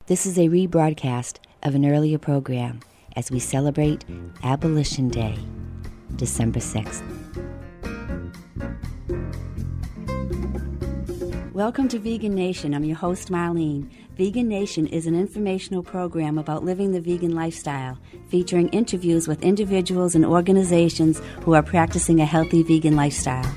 This is a rebroadcast of an earlier program as we celebrate Abolition Day, December 6th. Welcome to Vegan Nation. I'm your host, Marlene. Vegan Nation is an informational program about living the vegan lifestyle, featuring interviews with individuals and organizations who are practicing a healthy vegan lifestyle.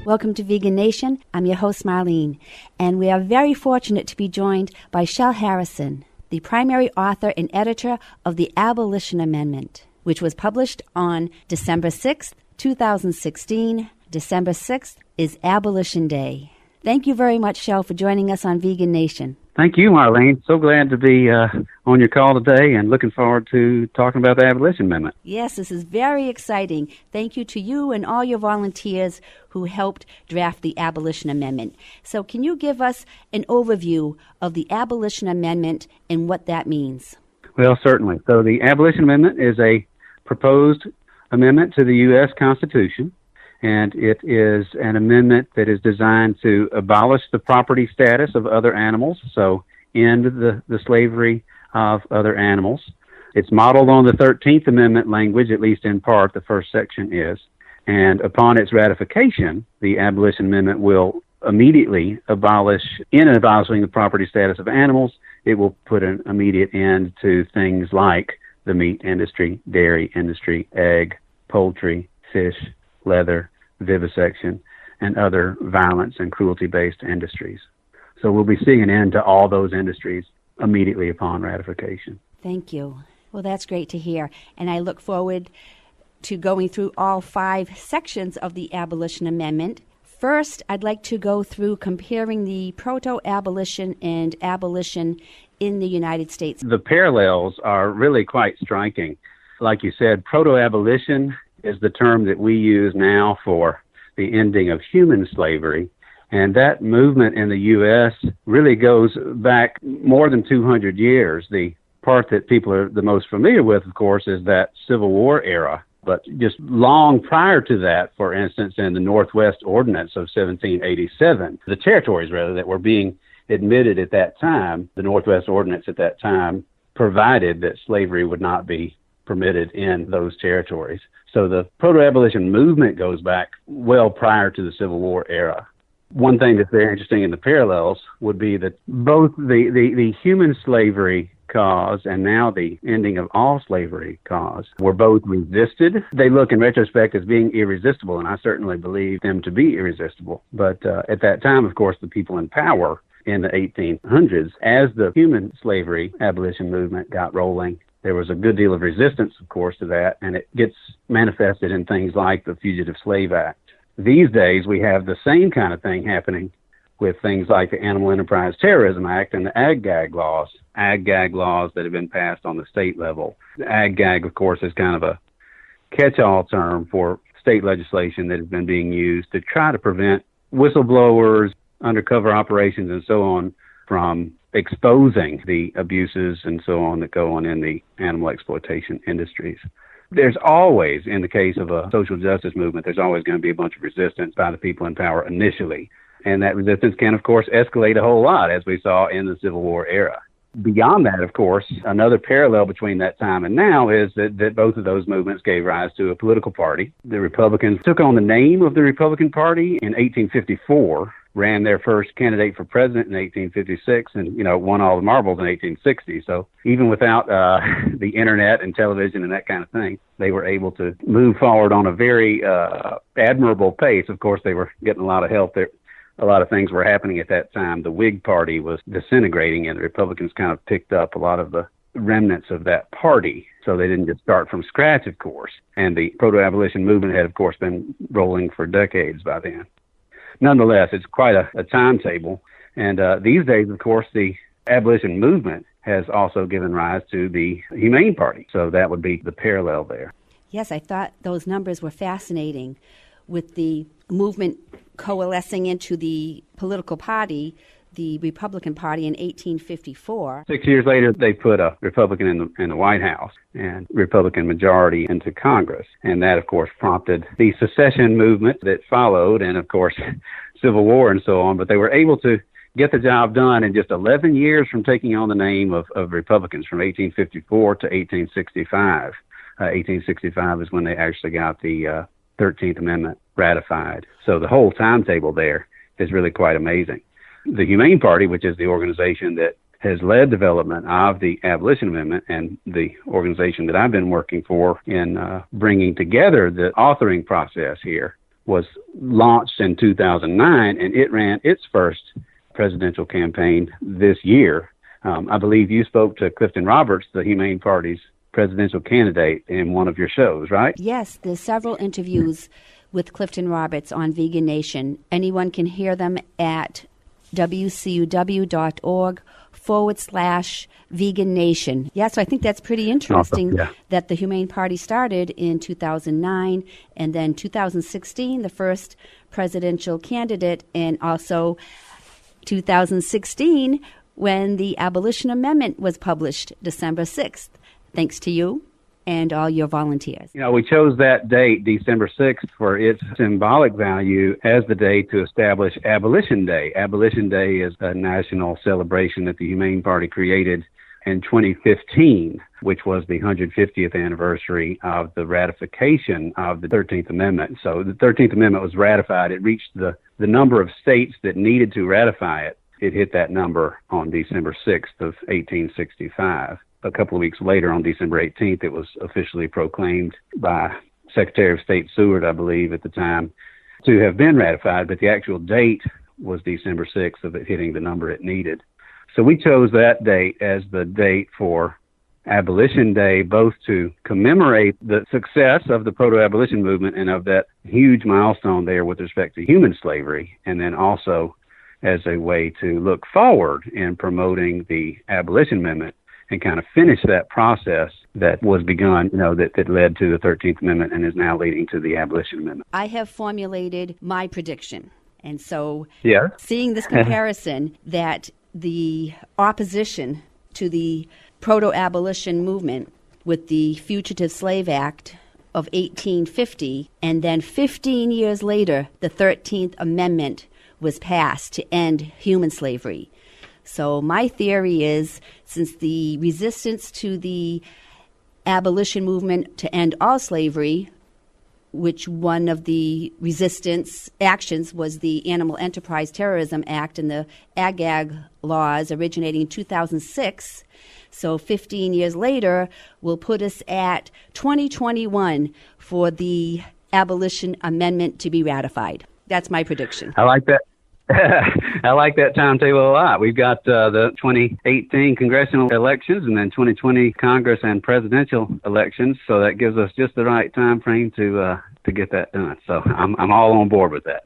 Welcome to Vegan Nation. I'm your host, Marlene, and we are very fortunate to be joined by Shelley Harrison, the primary author and editor of the Abolition Amendment, which was published on December 6th, 2016. December 6th is Abolition Day. Thank you very much, Shell, for joining us on Vegan Nation. Thank you, Marlene. So glad to be on your call today and looking forward to talking about the Abolition Amendment. Yes, this is very exciting. Thank you to you and all your volunteers who helped draft the Abolition Amendment. So can you give us an overview of the Abolition Amendment and what that means? Well, certainly. So the Abolition Amendment is a proposed amendment to the U.S. Constitution, and it is an amendment that is designed to abolish the property status of other animals, so end the slavery of other animals. It's modeled on the 13th Amendment language, at least in part, the first section is. And upon its ratification, the Abolition Amendment will immediately abolishing the property status of animals, it will put an immediate end to things like the meat industry, dairy industry, egg, poultry, fish, leather, vivisection, and other violence and cruelty-based industries. So we'll be seeing an end to all those industries immediately upon ratification. Thank you. Well, that's great to hear. And I look forward to going through all 5 sections of the Abolition Amendment. First, I'd like to go through comparing the proto-abolition and abolition in the United States. The parallels are really quite striking. Like you said, proto-abolition is the term that we use now for the ending of human slavery. And that movement in the U.S. really goes back more than 200 years. The part that people are the most familiar with, of course, is that Civil War era. But just long prior to that, for instance, in the Northwest Ordinance of 1787, the territories, rather, that were being admitted at that time, the Northwest Ordinance at that time provided that slavery would not be permitted in those territories. So the proto-abolition movement goes back well prior to the Civil War era. One thing that's very interesting in the parallels would be that both the human slavery cause and now the ending of all slavery cause were both resisted. They look in retrospect as being irresistible, and I certainly believe them to be irresistible. But at that time, of course, the people in power in the 1800s, as the human slavery abolition movement got rolling, there was a good deal of resistance, of course, to that, and it gets manifested in things like the Fugitive Slave Act. These days, we have the same kind of thing happening with things like the Animal Enterprise Terrorism Act and the ag-gag laws that have been passed on the state level. The ag-gag, of course, is kind of a catch-all term for state legislation that has been being used to try to prevent whistleblowers, undercover operations, and so on from exposing the abuses and so on that go on in the animal exploitation industries. There's always, in the case of a social justice movement, there's always going to be a bunch of resistance by the people in power initially. And that resistance can, of course, escalate a whole lot, as we saw in the Civil War era. Beyond that, of course, another parallel between that time and now is that both of those movements gave rise to a political party. The Republicans took on the name of the Republican Party in 1854, ran their first candidate for president in 1856, and, won all the marbles in 1860. So even without the internet and television and that kind of thing, they were able to move forward on a very admirable pace. Of course, they were getting a lot of help there. A lot of things were happening at that time. The Whig Party was disintegrating, and the Republicans kind of picked up a lot of the remnants of that party. So they didn't just start from scratch, of course. And the proto-abolition movement had, of course, been rolling for decades by then. Nonetheless, it's quite a timetable. And these days, of course, the abolition movement has also given rise to the Humane Party. So that would be the parallel there. Yes, I thought those numbers were fascinating with the movement coalescing into the political party, the Republican Party, in 1854. 6 years later, they put a Republican in the White House and Republican majority into Congress. And that, of course, prompted the secession movement that followed. And, of course, Civil War and so on, but they were able to get the job done in just 11 years from taking on the name of Republicans, from 1854 to 1865. 1865 is when they actually got the 13th Amendment ratified. So the whole timetable there is really quite amazing. The Humane Party, which is the organization that has led development of the Abolition Amendment and the organization that I've been working for in bringing together the authoring process here, was launched in 2009, and it ran its first presidential campaign this year. I believe you spoke to Clifton Roberts, the Humane Party's presidential candidate, in one of your shows, right? Yes, there's several interviews with Clifton Roberts on Vegan Nation. Anyone can hear them at WCUW.org/Vegan Nation. Yeah, so I think that's pretty interesting. Awesome. Yeah. That the Humane Party started in 2009, and then 2016, the first presidential candidate, and also 2016, when the Abolition Amendment was published, December 6th, thanks to you and all your volunteers. You know, we chose that date, December 6th, for its symbolic value as the day to establish Abolition Day. Abolition Day is a national celebration that the Humane Party created in 2015, which was the 150th anniversary of the ratification of the 13th Amendment. So the 13th Amendment was ratified. It reached the number of states that needed to ratify it. It hit that number on December 6th of 1865. A couple of weeks later, on December 18th, it was officially proclaimed by Secretary of State Seward, I believe, at the time, to have been ratified, but the actual date was December 6th of it hitting the number it needed. So we chose that date as the date for Abolition Day, both to commemorate the success of the proto-abolition movement and of that huge milestone there with respect to human slavery, and then also as a way to look forward in promoting the Abolition Amendment and kind of finish that process that was begun, that led to the 13th Amendment and is now leading to the Abolition Amendment. I have formulated my prediction. And so yeah. Seeing this comparison that the opposition to the proto-abolition movement with the Fugitive Slave Act of 1850, and then 15 years later, the 13th Amendment was passed to end human slavery. So my theory is, since the resistance to the abolition movement to end all slavery, which one of the resistance actions was the Animal Enterprise Terrorism Act and the Ag laws originating in 2006, so 15 years later will put us at 2021 for the Abolition Amendment to be ratified. That's my prediction. I like that. I like that timetable a lot. We've got the 2018 congressional elections and then 2020 Congress and presidential elections, so that gives us just the right time frame to get that done. So I'm all on board with that.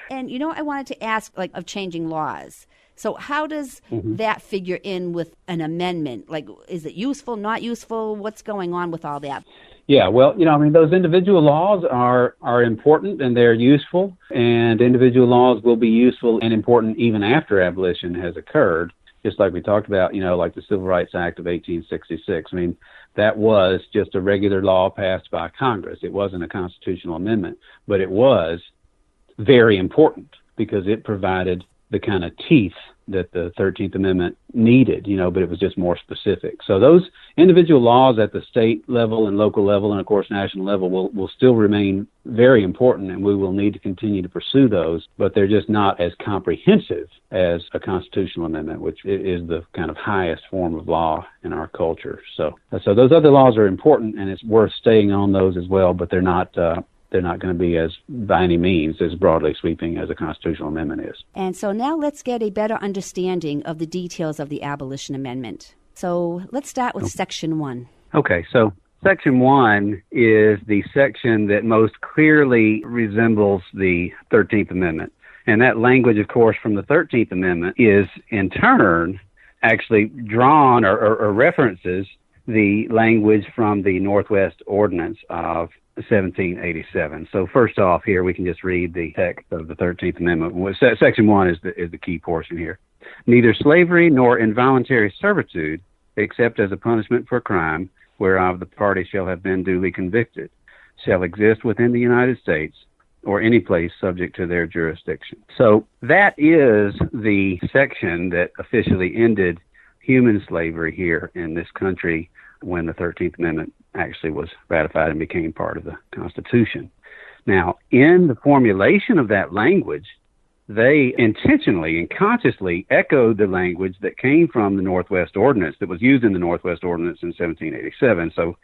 And I wanted to ask, of changing laws. So how does that figure in with an amendment? Is it useful, not useful? What's going on with all that? Yeah, well, those individual laws are important and they're useful, and individual laws will be useful and important even after abolition has occurred, just like we talked about, like the Civil Rights Act of 1866. That was just a regular law passed by Congress. It wasn't a constitutional amendment, but it was very important because it provided the kind of teeth that the 13th Amendment needed, but it was just more specific. So those individual laws at the state level and local level and, of course, national level will still remain very important, and we will need to continue to pursue those, but they're just not as comprehensive as a constitutional amendment, which is the kind of highest form of law in our culture. So those other laws are important, and it's worth staying on those as well, but they're not going to be by any means as broadly sweeping as a constitutional amendment is. And so now let's get a better understanding of the details of the Abolition Amendment. So let's start with Section 1. Okay, so Section 1 is the section that most clearly resembles the 13th Amendment. And that language, of course, from the 13th Amendment is in turn actually drawn or references the language from the Northwest Ordinance of 1787. So first off here, we can just read the text of the 13th Amendment. Section 1 is the key portion here. Neither slavery nor involuntary servitude, except as a punishment for crime, whereof the party shall have been duly convicted, shall exist within the United States, or any place subject to their jurisdiction. So that is the section that officially ended human slavery here in this country when the 13th Amendment actually was ratified and became part of the Constitution. Now, in the formulation of that language, they intentionally and consciously echoed the language that came from the Northwest Ordinance that was used in the Northwest Ordinance in 1787. So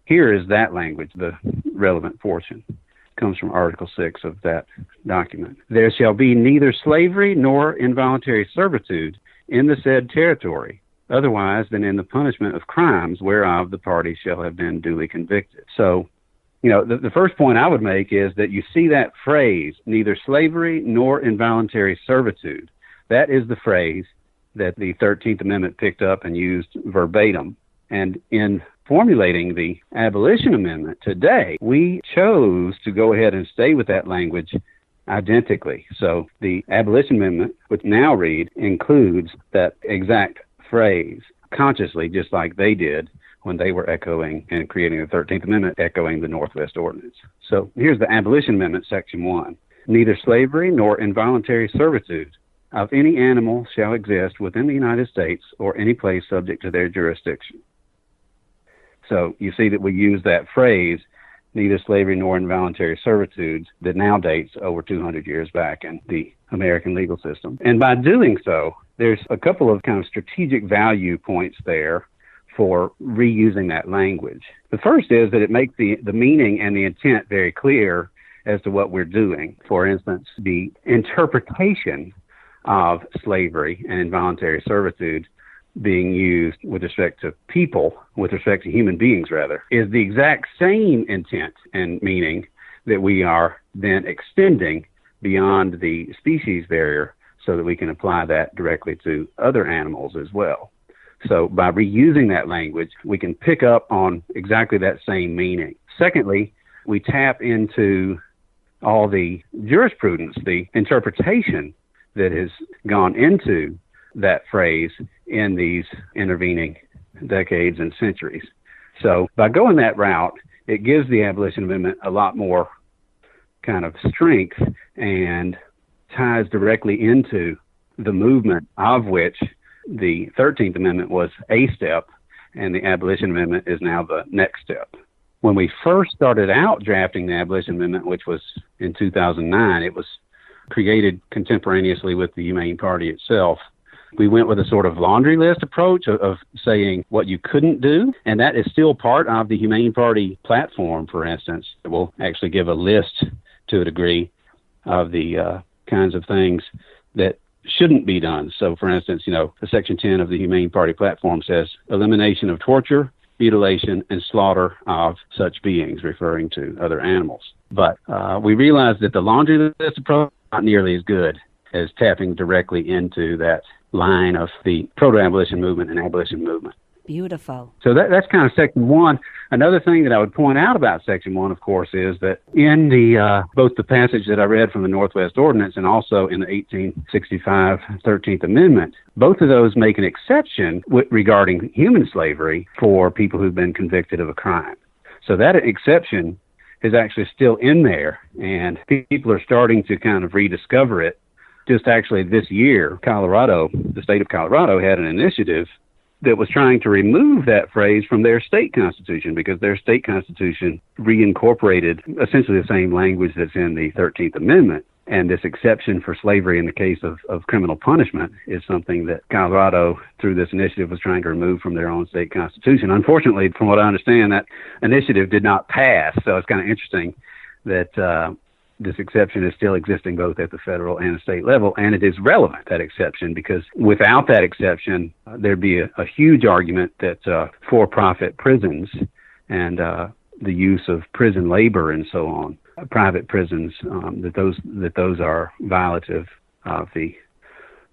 here is that language, the relevant portion. It comes from Article 6 of that document. There shall be neither slavery nor involuntary servitude in the said territory, otherwise than in the punishment of crimes whereof the party shall have been duly convicted. So, the first point I would make is that you see that phrase, neither slavery nor involuntary servitude. That is the phrase that the 13th Amendment picked up and used verbatim. And in formulating the Abolition Amendment today, we chose to go ahead and stay with that language identically. So the Abolition Amendment, which now read, includes that exact phrase consciously, just like they did when they were echoing and creating the 13th Amendment, echoing the Northwest Ordinance. So here's the Abolition Amendment, Section 1. Neither slavery nor involuntary servitude of any animal shall exist within the United States or any place subject to their jurisdiction. So you see that we use that phrase, neither slavery nor involuntary servitude, that now dates over 200 years back in the American legal system. And by doing so, there's a couple of kind of strategic value points there for reusing that language. The first is that it makes the meaning and the intent very clear as to what we're doing. For instance, the interpretation of slavery and involuntary servitude being used with respect to people, with respect to human beings rather, is the exact same intent and meaning that we are then extending beyond the species barrier so that we can apply that directly to other animals as well. So by reusing that language, we can pick up on exactly that same meaning. Secondly, we tap into all the jurisprudence, the interpretation that has gone into that phrase in these intervening decades and centuries. So by going that route, it gives the Abolition Amendment a lot more kind of strength and ties directly into the movement of which the 13th Amendment was a step, and the Abolition Amendment is now the next step. When we first started out drafting the Abolition Amendment, which was in 2009, it was created contemporaneously with the Humane Party itself. We went with a sort of laundry list approach of saying what you couldn't do, and that is still part of the Humane Party platform, for instance. It will actually give a list to a degree of the kinds of things that shouldn't be done. So, for instance, the Section 10 of the Humane Party platform says elimination of torture, mutilation, and slaughter of such beings, referring to other animals. But we realized that the laundry list approach is not nearly as good as tapping directly into that line of the proto-abolition movement and abolition movement. Beautiful. So that's kind of Section 1. Another thing that I would point out about Section 1, of course, is that in the both the passage that I read from the Northwest Ordinance and also in the 1865 13th Amendment, both of those make an exception regarding human slavery for people who've been convicted of a crime. So that exception is actually still in there, and people are starting to kind of rediscover it. Just actually this year, Colorado, the state of Colorado, had an initiative that was trying to remove that phrase from their state constitution because their state constitution reincorporated essentially the same language that's in the 13th Amendment. And this exception for slavery in the case of criminal punishment is something that Colorado, through this initiative, was trying to remove from their own state constitution. Unfortunately, from what I understand, that initiative did not pass. So it's kind of interesting that this exception is still existing both at the federal and the state level, and it is relevant, that exception, because without that exception, there'd be a huge argument that for-profit prisons and the use of prison labor and so on, private prisons, that those are violative of the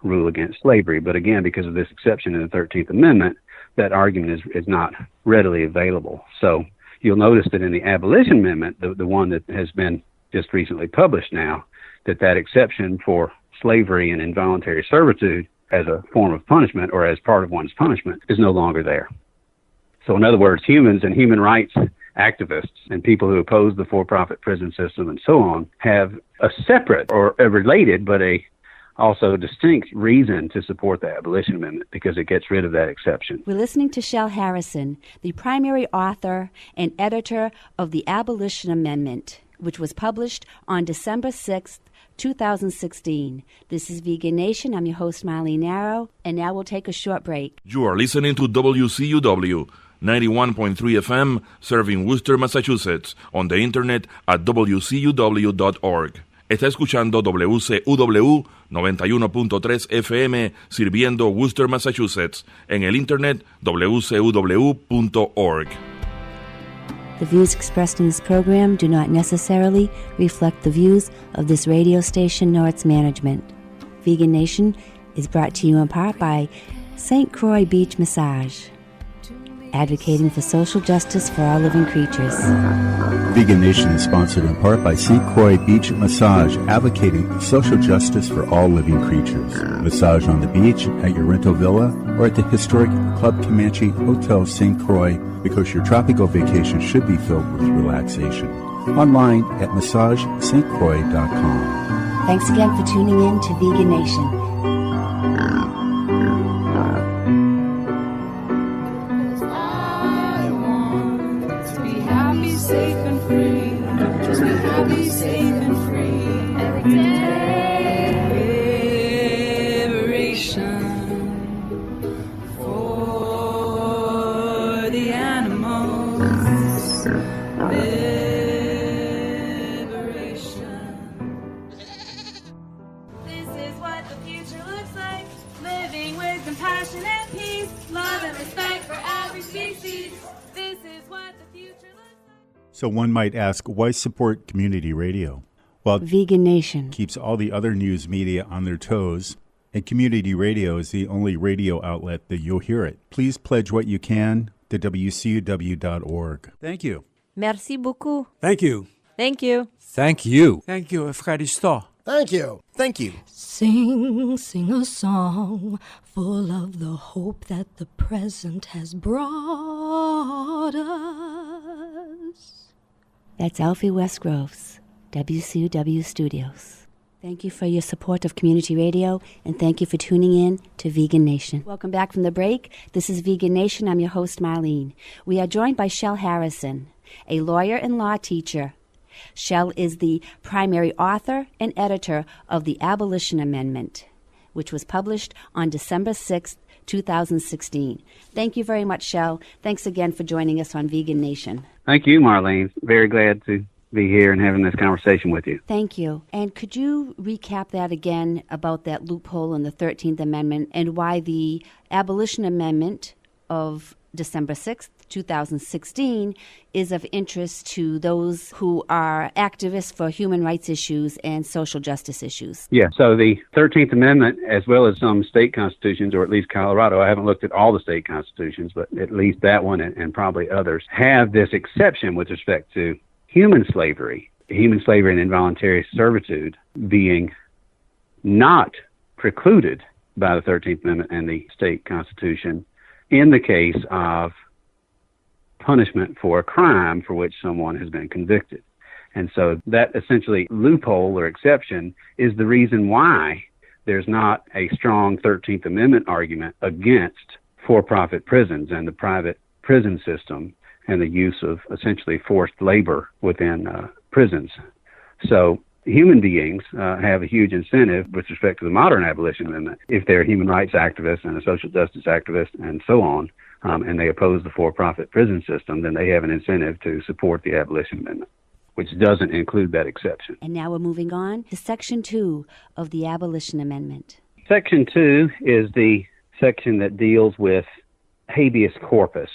rule against slavery. But again, because of this exception in the 13th Amendment, that argument is not readily available. So you'll notice that in the Abolition Amendment, the one that has been just recently published now, that exception for slavery and involuntary servitude as a form of punishment or as part of one's punishment is no longer there. So in other words, humans and human rights activists and people who oppose the for-profit prison system and so on have a separate or a related but a also distinct reason to support the Abolition Amendment, because it gets rid of that exception. We're listening to Shelley Harrison, the primary author and editor of the Abolition Amendment, which was published on December 6th, 2016. This is Vegan Nation. I'm your host, Marlene Narrow, and now we'll take a short break. You are listening to WCUW 91.3 FM, serving Worcester, Massachusetts, on the internet at wcuw.org. Está escuchando WCUW 91.3 FM, sirviendo Worcester, Massachusetts, en el internet wcuw.org. The views expressed in this program do not necessarily reflect the views of this radio station nor its management. Vegan Nation is brought to you in part by St. Croix Beach Massage, advocating for social justice for all living creatures. Vegan Nation is sponsored in part by St. Croix Beach Massage, advocating for social justice for all living creatures. Massage on the beach, at your rental villa, or at the historic Club Comanche Hotel St. Croix, because your tropical vacation should be filled with relaxation. Online at massagestcroix.com. Thanks again for tuning in to Vegan Nation. Safe and free, just be happy, safe and free. Every day, liberation for the animals. Liberation. This is what the future looks like. Living with compassion and peace, love and respect for every species. This is what the future looks like. So one might ask, why support community radio? Well, Vegan Nation keeps all the other news media on their toes, and community radio is the only radio outlet that you'll hear it. Please pledge what you can to WCUW.org. Thank you. Merci beaucoup. Thank you. Thank you. Thank you. Thank you. Ευχαριστώ. Thank you. Thank you. Sing, sing a song full of the hope that the present has brought us. That's Alfie Westgrove's WCUW Studios. Thank you for your support of community radio, and thank you for tuning in to Vegan Nation. Welcome back from the break. This is Vegan Nation. I'm your host, Marlene. We are joined by Shelley Harrison, a lawyer and law teacher. Shell is the primary author and editor of the Abolition Amendment, which was published on December 6th, 2016. Thank you very much, Shell. Thanks again for joining us on Vegan Nation. Thank you, Marlene. Very glad to be here and having this conversation with you. Thank you. And could you recap that again about that loophole in the 13th Amendment and why the Abolition Amendment of December 6th, 2016 is of interest to those who are activists for human rights issues and social justice issues? Yeah, so the 13th Amendment, as well as some state constitutions, or at least Colorado, I haven't looked at all the state constitutions, but at least that one and probably others, have this exception with respect to human slavery and involuntary servitude being not precluded by the 13th Amendment and the state constitution in the case of punishment for a crime for which someone has been convicted. And so that essentially loophole or exception is the reason why there's not a strong 13th Amendment argument against for-profit prisons and the private prison system and the use of essentially forced labor within prisons. So human beings have a huge incentive with respect to the modern Abolition Amendment. If they're human rights activists and a social justice activist and so on, and they oppose the for-profit prison system, then they have an incentive to support the Abolition Amendment, which doesn't include that exception. And now we're moving on to Section 2 of the Abolition Amendment. Section 2 is the section that deals with habeas corpus.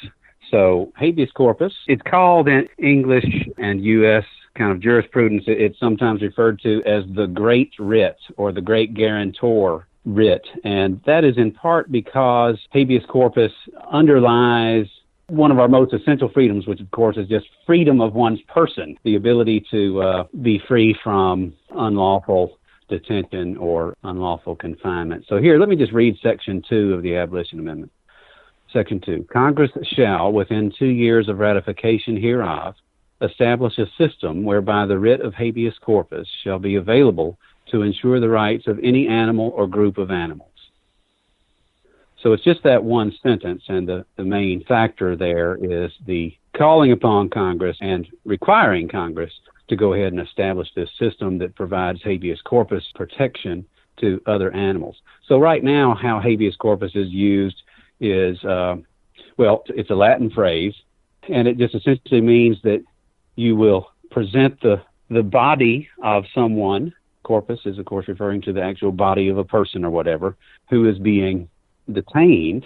So habeas corpus, it's called in English and U.S. kind of jurisprudence, it's sometimes referred to as the Great Writ or the Great Guarantor Writ. And that is in part because habeas corpus underlies one of our most essential freedoms, which of course is just freedom of one's person, the ability to be free from unlawful detention or unlawful confinement. So here, let me just read Section 2 of the Abolition Amendment. Section 2, Congress shall, within 2 years of ratification hereof, establish a system whereby the writ of habeas corpus shall be available to ensure the rights of any animal or group of animals. So it's just that one sentence, and the main factor there is the calling upon Congress and requiring Congress to go ahead and establish this system that provides habeas corpus protection to other animals. So right now, how habeas corpus is used is, it's a Latin phrase, and it just essentially means that you will present the body of someone. Corpus is, of course, referring to the actual body of a person or whatever, who is being detained,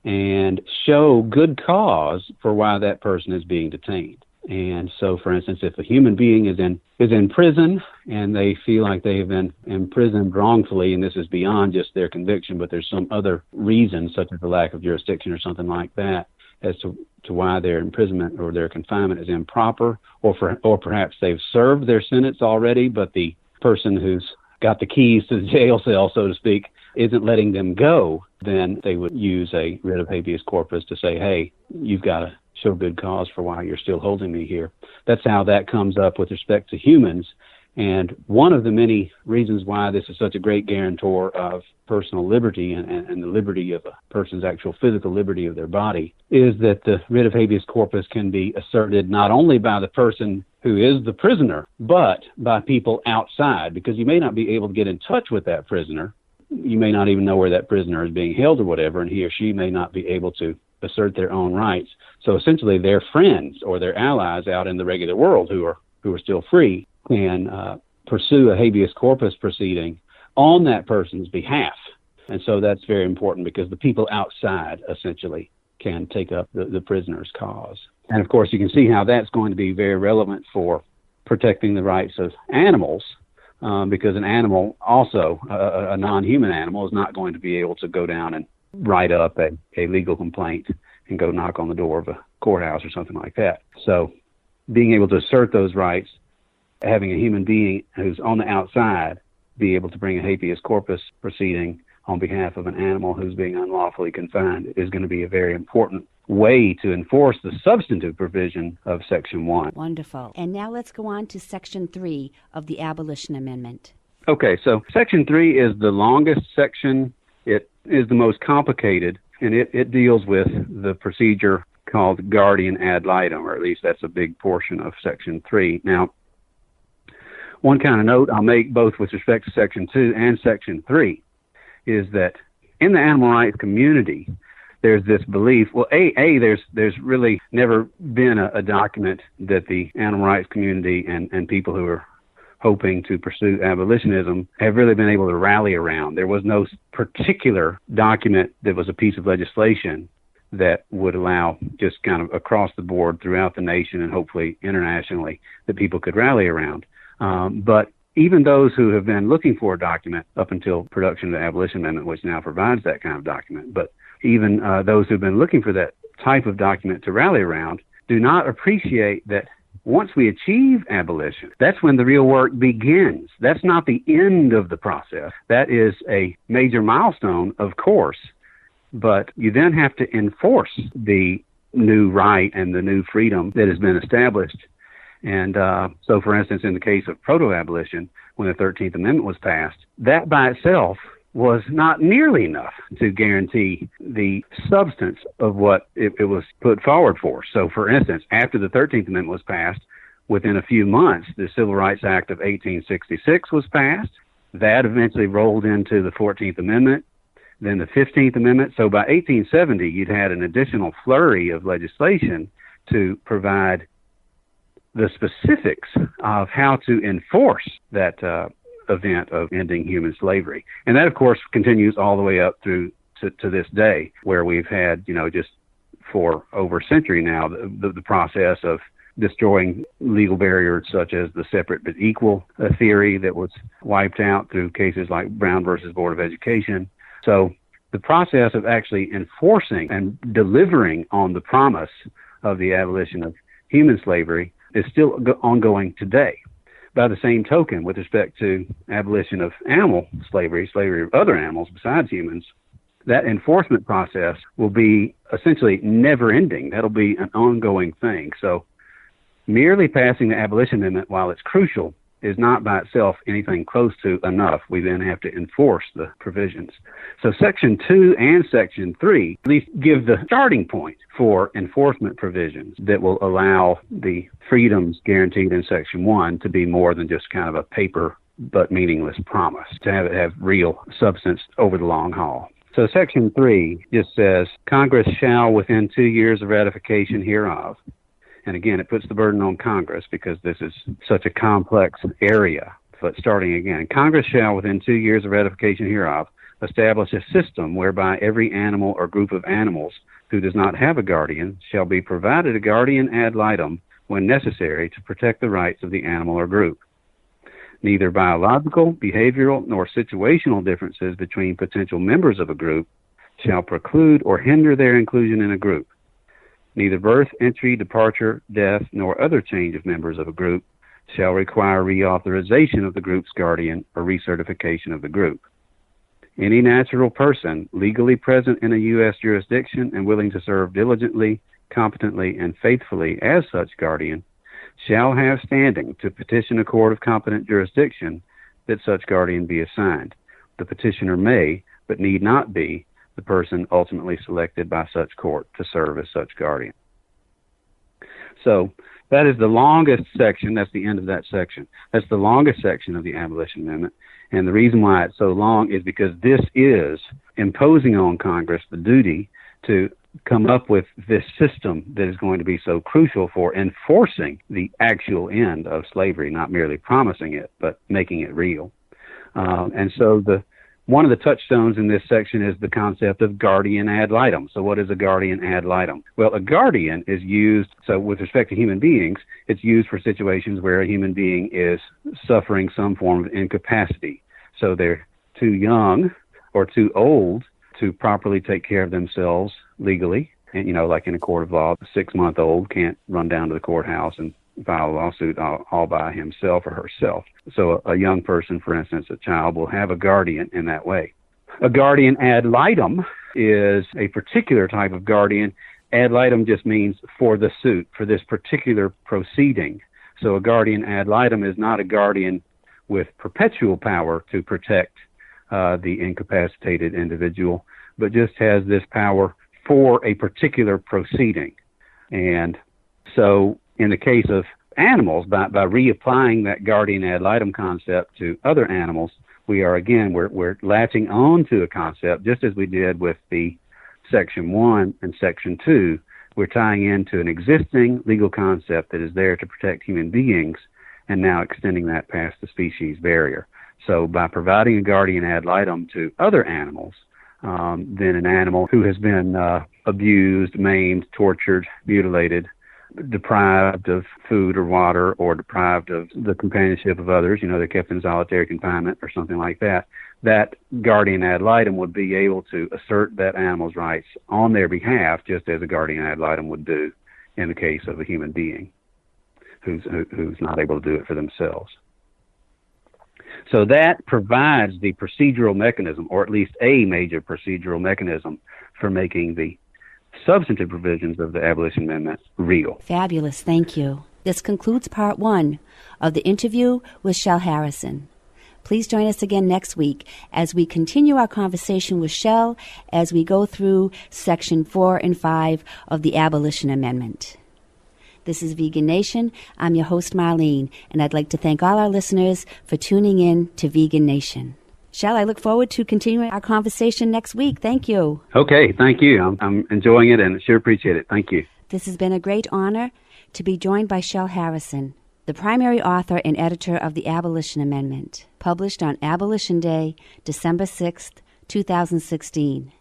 and show good cause for why that person is being detained. And so, for instance, if a human being is in prison and they feel like they have been imprisoned wrongfully, and this is beyond just their conviction, but there's some other reason, such as the lack of jurisdiction or something like that, as to why their imprisonment or their confinement is improper, or perhaps they've served their sentence already, but the person who's got the keys to the jail cell, so to speak, isn't letting them go, then they would use a writ of habeas corpus to say, hey, you've got to show good cause for why you're still holding me here. That's how that comes up with respect to humans. And one of the many reasons why this is such a great guarantor of personal liberty and the liberty of a person's actual physical liberty of their body is that the writ of habeas corpus can be asserted not only by the person who is the prisoner, but by people outside, because you may not be able to get in touch with that prisoner. You may not even know where that prisoner is being held or whatever, and he or she may not be able to assert their own rights. So essentially their friends or their allies out in the regular world who are still free can pursue a habeas corpus proceeding on that person's behalf. And so that's very important, because the people outside essentially can take up the prisoner's cause. And of course, you can see how that's going to be very relevant for protecting the rights of animals, because an animal, also a non-human animal, is not going to be able to go down and write up a legal complaint and go knock on the door of a courthouse or something like that. So being able to assert those rights, having a human being who's on the outside be able to bring a habeas corpus proceeding on behalf of an animal who's being unlawfully confined is going to be a very important way to enforce the substantive provision of Section 1. Wonderful. And now let's go on to Section 3 of the Abolition Amendment. Okay, so Section 3 is the longest section. It is the most complicated, and it deals with the procedure called guardian ad litem, or at least that's a big portion of Section 3. Now, one kind of note I'll make both with respect to Section 2 and Section 3 is that in the animal rights community, there's this belief, there's really never been a document that the animal rights community and people who are hoping to pursue abolitionism have really been able to rally around. There was no particular document that was a piece of legislation that would allow just kind of across the board throughout the nation and hopefully internationally that people could rally around. But even those who have been looking for a document up until production of the Abolition Amendment, which now provides that kind of document, but even those who've been looking for that type of document to rally around do not appreciate that once we achieve abolition, that's when the real work begins. That's not the end of the process. That is a major milestone, of course, but you then have to enforce the new right and the new freedom that has been established. And so, for instance, in the case of proto-abolition, when the 13th Amendment was passed, that by itself was not nearly enough to guarantee the substance of what it was put forward for. So, for instance, after the 13th Amendment was passed, within a few months, the Civil Rights Act of 1866 was passed. That eventually rolled into the 14th Amendment, then the 15th Amendment. So by 1870, you'd had an additional flurry of legislation to provide the specifics of how to enforce that event of ending human slavery. And that, of course, continues all the way up through to this day, where we've had, just for over a century now, the process of destroying legal barriers such as the separate but equal theory that was wiped out through cases like Brown versus Board of Education. So the process of actually enforcing and delivering on the promise of the abolition of human slavery is still ongoing today. By the same token, with respect to abolition of animal slavery of other animals besides humans, that enforcement process will be essentially never ending. That'll be an ongoing thing. So merely passing the Abolition Amendment, while it's crucial, is not by itself anything close to enough. We then have to enforce the provisions. So Section 2 and Section 3 at least give the starting point for enforcement provisions that will allow the freedoms guaranteed in Section 1 to be more than just kind of a paper but meaningless promise, to have it have real substance over the long haul. So Section 3 just says, Congress shall, within 2 years of ratification hereof, and again, it puts the burden on Congress because this is such a complex area. But starting again, Congress shall, within 2 years of ratification hereof, establish a system whereby every animal or group of animals who does not have a guardian shall be provided a guardian ad litem when necessary to protect the rights of the animal or group. Neither biological, behavioral, nor situational differences between potential members of a group shall preclude or hinder their inclusion in a group. Neither birth, entry, departure, death, nor other change of members of a group shall require reauthorization of the group's guardian or recertification of the group. Any natural person legally present in a U.S. jurisdiction and willing to serve diligently, competently, and faithfully as such guardian shall have standing to petition a court of competent jurisdiction that such guardian be assigned. The petitioner may, but need not be, the person ultimately selected by such court to serve as such guardian. So that is the longest section. That's the end of that section. That's the longest section of the Abolition Amendment. And the reason why it's so long is because this is imposing on Congress the duty to come up with this system that is going to be so crucial for enforcing the actual end of slavery, not merely promising it, but making it real. And so one of the touchstones in this section is the concept of guardian ad litem. So what is a guardian ad litem? Well, a guardian is used, so with respect to human beings, it's used for situations where a human being is suffering some form of incapacity. So they're too young or too old to properly take care of themselves legally. And, like in a court of law, a 6-month-old can't run down to the courthouse and file a lawsuit all by himself or herself. So a young person, for instance, a child, will have a guardian in that way. A guardian ad litem is a particular type of guardian. Ad litem just means for the suit, for this particular proceeding. So a guardian ad litem is not a guardian with perpetual power to protect the incapacitated individual, but just has this power for a particular proceeding. And so in the case of animals, by reapplying that guardian ad litem concept to other animals, we are, again, we're latching on to a concept, just as we did with the Section 1 and Section 2. We're tying into an existing legal concept that is there to protect human beings and now extending that past the species barrier. So by providing a guardian ad litem to other animals, then an animal who has been abused, maimed, tortured, mutilated, deprived of food or water, or deprived of the companionship of others, they're kept in solitary confinement or something like that, that guardian ad litem would be able to assert that animal's rights on their behalf, just as a guardian ad litem would do in the case of a human being who's not able to do it for themselves. So that provides the procedural mechanism, or at least a major procedural mechanism, for making the substantive provisions of the Abolition Amendment real. Fabulous, thank you. This concludes part 1 of the interview with Shelley Harrison. Please join us again next week as we continue our conversation with Shell as we go through Section 4 and 5 of the Abolition Amendment. This is Vegan Nation. I'm your host, Marlene, and I'd like to thank all our listeners for tuning in to Vegan Nation. Shell, I look forward to continuing our conversation next week. Thank you. Okay, thank you. I'm enjoying it and sure appreciate it. Thank you. This has been a great honor to be joined by Shelley Harrison, the primary author and editor of the Abolition Amendment, published on Abolition Day, December 6th, 2016.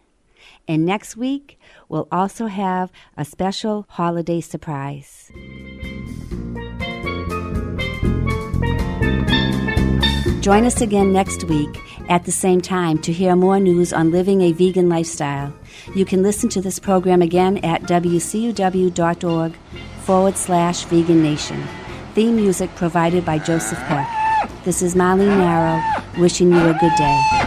And next week, we'll also have a special holiday surprise. Join us again next week at the same time to hear more news on living a vegan lifestyle. You can listen to this program again at WCUW.org/Vegan Nation. Theme music provided by Joseph Peck. This is Marlene Narrow, wishing you a good day.